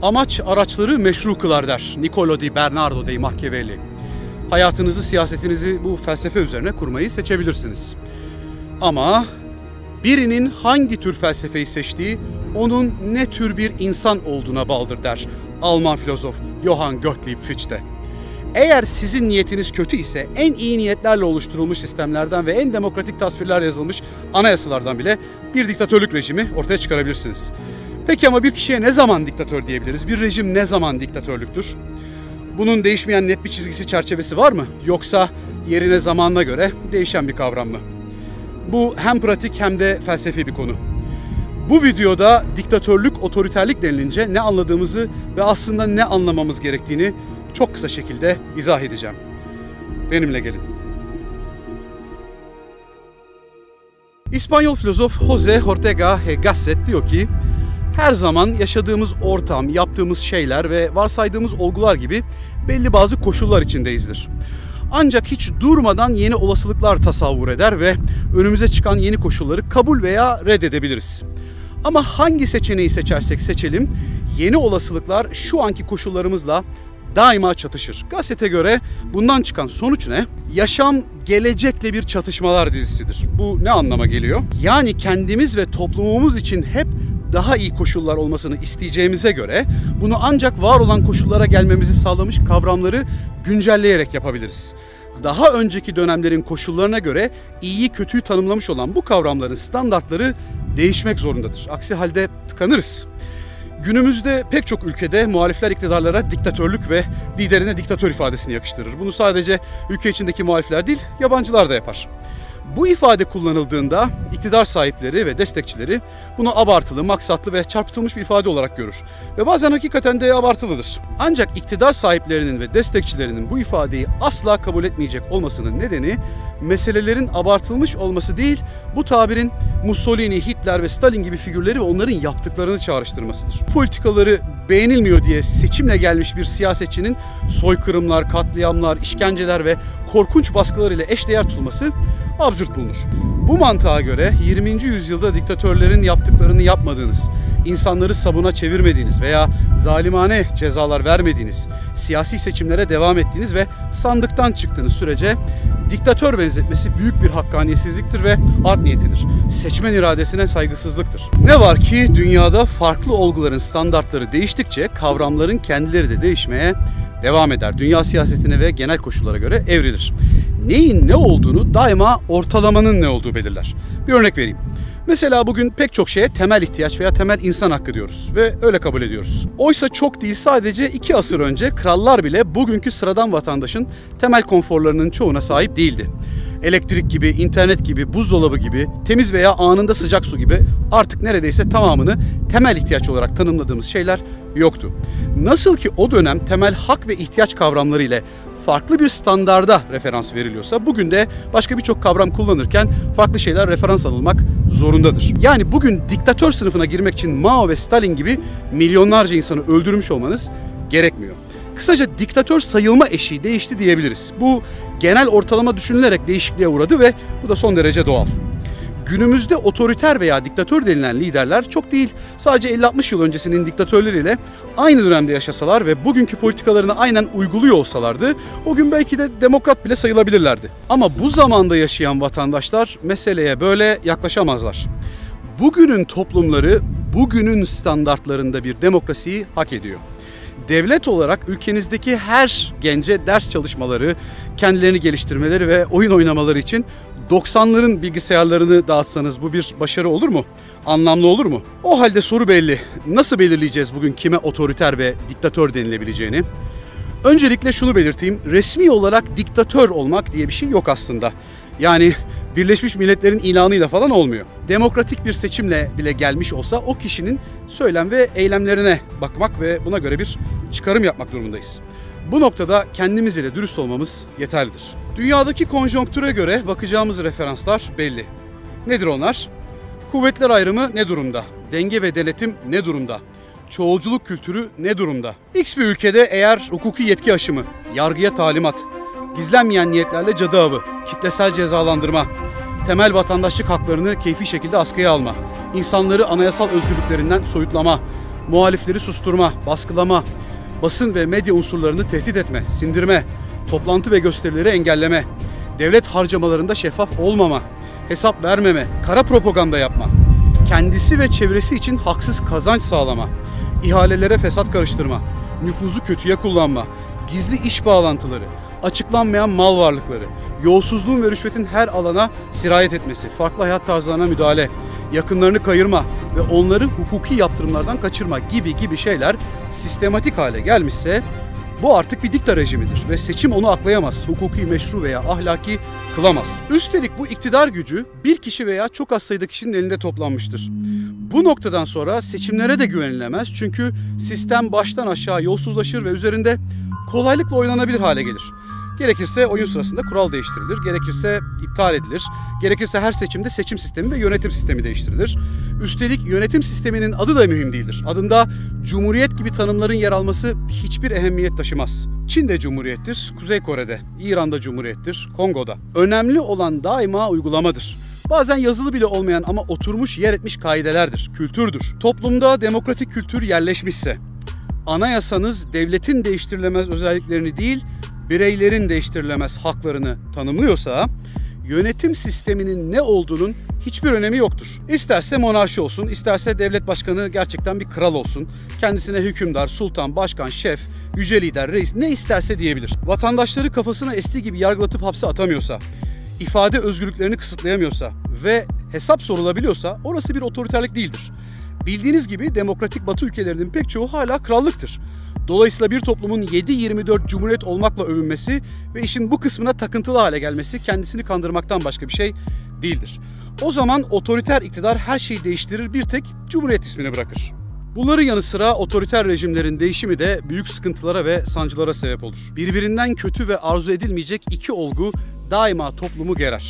Amaç araçları meşru kılar der Niccolo di Bernardo dei Machiavelli. Hayatınızı, siyasetinizi bu felsefe üzerine kurmayı seçebilirsiniz. Ama birinin hangi tür felsefeyi seçtiği onun ne tür bir insan olduğuna bağlıdır der Alman filozof Johann Gottlieb Fichte. Eğer sizin niyetiniz kötü ise en iyi niyetlerle oluşturulmuş sistemlerden ve en demokratik tasvirler yazılmış anayasalardan bile bir diktatörlük rejimi ortaya çıkarabilirsiniz. Peki ama bir kişiye ne zaman diktatör diyebiliriz? Bir rejim ne zaman diktatörlüktür? Bunun değişmeyen net bir çizgisi, çerçevesi var mı? Yoksa yerine, zamanına göre değişen bir kavram mı? Bu hem pratik hem de felsefi bir konu. Bu videoda diktatörlük, otoriterlik denilince ne anladığımızı ve aslında ne anlamamız gerektiğini çok kısa şekilde izah edeceğim. Benimle gelin. İspanyol filozof José Ortega y Gasset diyor ki, her zaman yaşadığımız ortam, yaptığımız şeyler ve varsaydığımız olgular gibi belli bazı koşullar içindeyizdir. Ancak hiç durmadan yeni olasılıklar tasavvur eder ve önümüze çıkan yeni koşulları kabul veya reddedebiliriz. Ama hangi seçeneği seçersek seçelim, yeni olasılıklar şu anki koşullarımızla daima çatışır. Gasset'e göre bundan çıkan sonuç ne? Yaşam gelecekle bir çatışmalar dizisidir. Bu ne anlama geliyor? Yani kendimiz ve toplumumuz için hep daha iyi koşullar olmasını isteyeceğimize göre bunu ancak var olan koşullara gelmemizi sağlamış kavramları güncelleyerek yapabiliriz. Daha önceki dönemlerin koşullarına göre iyiyi kötüyü tanımlamış olan bu kavramların standartları değişmek zorundadır. Aksi halde tıkanırız. Günümüzde pek çok ülkede muhalifler iktidarlara diktatörlük ve liderine diktatör ifadesini yakıştırır. Bunu sadece ülke içindeki muhalifler değil, yabancılar da yapar. Bu ifade kullanıldığında iktidar sahipleri ve destekçileri bunu abartılı, maksatlı ve çarpıtılmış bir ifade olarak görür. Ve bazen hakikaten de abartılıdır. Ancak iktidar sahiplerinin ve destekçilerinin bu ifadeyi asla kabul etmeyecek olmasının nedeni meselelerin abartılmış olması değil, bu tabirin Mussolini, Hitler ve Stalin gibi figürleri ve onların yaptıklarını çağrıştırmasıdır. Politikaları beğenilmiyor diye seçimle gelmiş bir siyasetçinin soykırımlar, katliamlar, işkenceler ve korkunç baskılar ile eşdeğer tutulması absürt bulunur. Bu mantığa göre 20. yüzyılda diktatörlerin yaptıklarını yapmadığınız, insanları sabuna çevirmediğiniz veya zalimane cezalar vermediğiniz, siyasi seçimlere devam ettiğiniz ve sandıktan çıktığınız sürece diktatör benzetmesi büyük bir hakkaniyetsizliktir ve art niyetidir. Seçmen iradesine saygısızlıktır. Ne var ki dünyada farklı olguların standartları değiştikçe kavramların kendileri de değişmeye devam eder. Dünya siyasetine ve genel koşullara göre evrilir. Neyin ne olduğunu daima ortalamanın ne olduğu belirler. Bir örnek vereyim. Mesela bugün pek çok şeye temel ihtiyaç veya temel insan hakkı diyoruz ve öyle kabul ediyoruz. Oysa çok değil, sadece 2 asır önce krallar bile bugünkü sıradan vatandaşın temel konforlarının çoğuna sahip değildi. Elektrik gibi, internet gibi, buzdolabı gibi, temiz veya anında sıcak su gibi artık neredeyse tamamını temel ihtiyaç olarak tanımladığımız şeyler yoktu. Nasıl ki o dönem temel hak ve ihtiyaç kavramları ile farklı bir standarda referans veriliyorsa, bugün de başka birçok kavram kullanırken farklı şeyler referans alınmak zorundadır. Yani bugün diktatör sınıfına girmek için Mao ve Stalin gibi milyonlarca insanı öldürmüş olmanız gerekmiyor. Kısaca diktatör sayılma eşiği değişti diyebiliriz. Bu genel ortalama düşünülerek değişikliğe uğradı ve bu da son derece doğal. Günümüzde otoriter veya diktatör denilen liderler çok değil, sadece 50-60 yıl öncesinin diktatörleriyle aynı dönemde yaşasalar ve bugünkü politikalarını aynen uyguluyor olsalardı, o gün belki de demokrat bile sayılabilirlerdi. Ama bu zamanda yaşayan vatandaşlar meseleye böyle yaklaşamazlar. Bugünün toplumları, bugünün standartlarında bir demokrasiyi hak ediyor. Devlet olarak ülkenizdeki her gence ders çalışmaları, kendilerini geliştirmeleri ve oyun oynamaları için 90'ların bilgisayarlarını dağıtsanız bu bir başarı olur mu? Anlamlı olur mu? O halde soru belli. Nasıl belirleyeceğiz bugün kime otoriter ve diktatör denilebileceğini? Öncelikle şunu belirteyim. Resmi olarak diktatör olmak diye bir şey yok aslında. Yani Birleşmiş Milletler'in ilanıyla falan olmuyor. Demokratik bir seçimle bile gelmiş olsa o kişinin söylem ve eylemlerine bakmak ve buna göre bir çıkarım yapmak durumundayız. Bu noktada kendimiz ile dürüst olmamız yeterlidir. Dünyadaki konjonktüre göre bakacağımız referanslar belli. Nedir onlar? Kuvvetler ayrımı ne durumda? Denge ve denetim ne durumda? Çoğulculuk kültürü ne durumda? X bir ülkede eğer hukuki yetki aşımı, yargıya talimat, gizlenmeyen niyetlerle cadı avı, kitlesel cezalandırma, temel vatandaşlık haklarını keyfi şekilde askıya alma, insanları anayasal özgürlüklerinden soyutlama, muhalifleri susturma, baskılama, basın ve medya unsurlarını tehdit etme, sindirme, toplantı ve gösterileri engelleme, devlet harcamalarında şeffaf olmama, hesap vermeme, kara propaganda yapma, kendisi ve çevresi için haksız kazanç sağlama, ihalelere fesat karıştırma, nüfuzu kötüye kullanma, gizli iş bağlantıları, açıklanmayan mal varlıkları, yolsuzluğun ve rüşvetin her alana sirayet etmesi, farklı hayat tarzlarına müdahale, yakınlarını kayırma ve onları hukuki yaptırımlardan kaçırma gibi şeyler sistematik hale gelmişse bu artık bir dikta rejimidir ve seçim onu aklayamaz, hukuki, meşru veya ahlaki kılamaz. Üstelik bu iktidar gücü bir kişi veya çok az sayıda kişinin elinde toplanmıştır. Bu noktadan sonra seçimlere de güvenilemez çünkü sistem baştan aşağı yolsuzlaşır ve üzerinde kolaylıkla oynanabilir hale gelir. Gerekirse oyun sırasında kural değiştirilir, gerekirse iptal edilir, gerekirse her seçimde seçim sistemi ve yönetim sistemi değiştirilir. Üstelik yönetim sisteminin adı da mühim değildir. Adında Cumhuriyet gibi tanımların yer alması hiçbir ehemmiyet taşımaz. Çin'de Cumhuriyettir, Kuzey Kore'de, İran'da Cumhuriyettir, Kongo'da. Önemli olan daima uygulamadır. Bazen yazılı bile olmayan ama oturmuş yer etmiş kaidelerdir, kültürdür. Toplumda demokratik kültür yerleşmişse, anayasanız devletin değiştirilemez özelliklerini değil, bireylerin değiştirilemez haklarını tanımlıyorsa, yönetim sisteminin ne olduğunun hiçbir önemi yoktur. İsterse monarşi olsun, isterse devlet başkanı gerçekten bir kral olsun, kendisine hükümdar, sultan, başkan, şef, yüce lider, reis ne isterse diyebilir. Vatandaşları kafasına estiği gibi yargılatıp hapse atamıyorsa, ifade özgürlüklerini kısıtlayamıyorsa ve hesap sorulabiliyorsa orası bir otoriterlik değildir. Bildiğiniz gibi demokratik Batı ülkelerinin pek çoğu hala krallıktır. Dolayısıyla bir toplumun 7/24 cumhuriyet olmakla övünmesi ve işin bu kısmına takıntılı hale gelmesi kendisini kandırmaktan başka bir şey değildir. O zaman otoriter iktidar her şeyi değiştirir, bir tek cumhuriyet ismini bırakır. Bunların yanı sıra otoriter rejimlerin değişimi de büyük sıkıntılara ve sancılara sebep olur. Birbirinden kötü ve arzu edilmeyecek iki olgu daima toplumu gerer.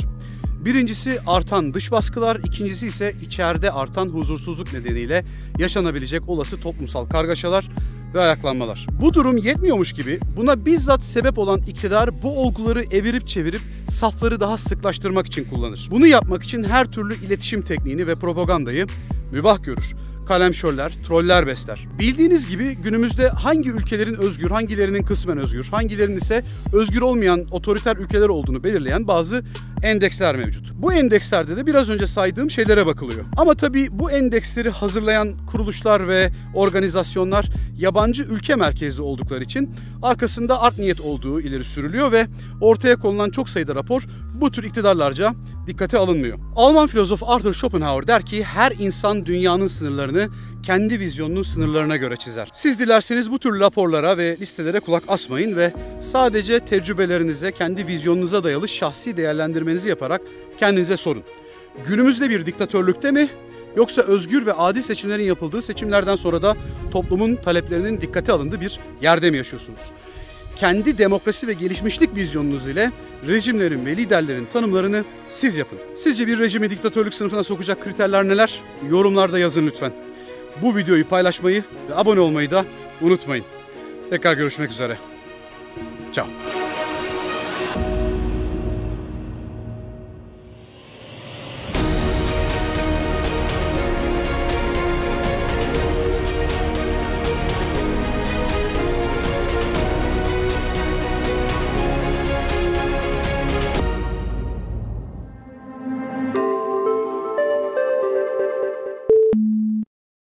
Birincisi artan dış baskılar, ikincisi ise içeride artan huzursuzluk nedeniyle yaşanabilecek olası toplumsal kargaşalar ve ayaklanmalar. Bu durum yetmiyormuş gibi buna bizzat sebep olan iktidar bu olguları evirip çevirip safları daha sıklaştırmak için kullanır. Bunu yapmak için her türlü iletişim tekniğini ve propagandayı mübah görür. Kalemşörler, troller besler. Bildiğiniz gibi günümüzde hangi ülkelerin özgür, hangilerinin kısmen özgür, hangilerinin ise özgür olmayan otoriter ülkeler olduğunu belirleyen bazı endeksler mevcut. Bu endekslerde de biraz önce saydığım şeylere bakılıyor. Ama tabii bu endeksleri hazırlayan kuruluşlar ve organizasyonlar yabancı ülke merkezli oldukları için arkasında art niyet olduğu ileri sürülüyor ve ortaya konulan çok sayıda rapor bu tür iktidarlarca dikkate alınmıyor. Alman filozof Arthur Schopenhauer der ki her insan dünyanın sınırlarını kendi vizyonunun sınırlarına göre çizer. Siz dilerseniz bu tür raporlara ve listelere kulak asmayın ve sadece tecrübelerinize, kendi vizyonunuza dayalı şahsi değerlendirmenizi yaparak kendinize sorun. Günümüzde bir diktatörlükte mi? Yoksa özgür ve adil seçimlerin yapıldığı, seçimlerden sonra da toplumun taleplerinin dikkate alındığı bir yerde mi yaşıyorsunuz? Kendi demokrasi ve gelişmişlik vizyonunuz ile rejimlerin ve liderlerin tanımlarını siz yapın. Sizce bir rejimi diktatörlük sınıfına sokacak kriterler neler? Yorumlarda yazın lütfen. Bu videoyu paylaşmayı ve abone olmayı da unutmayın. Tekrar görüşmek üzere. Ciao.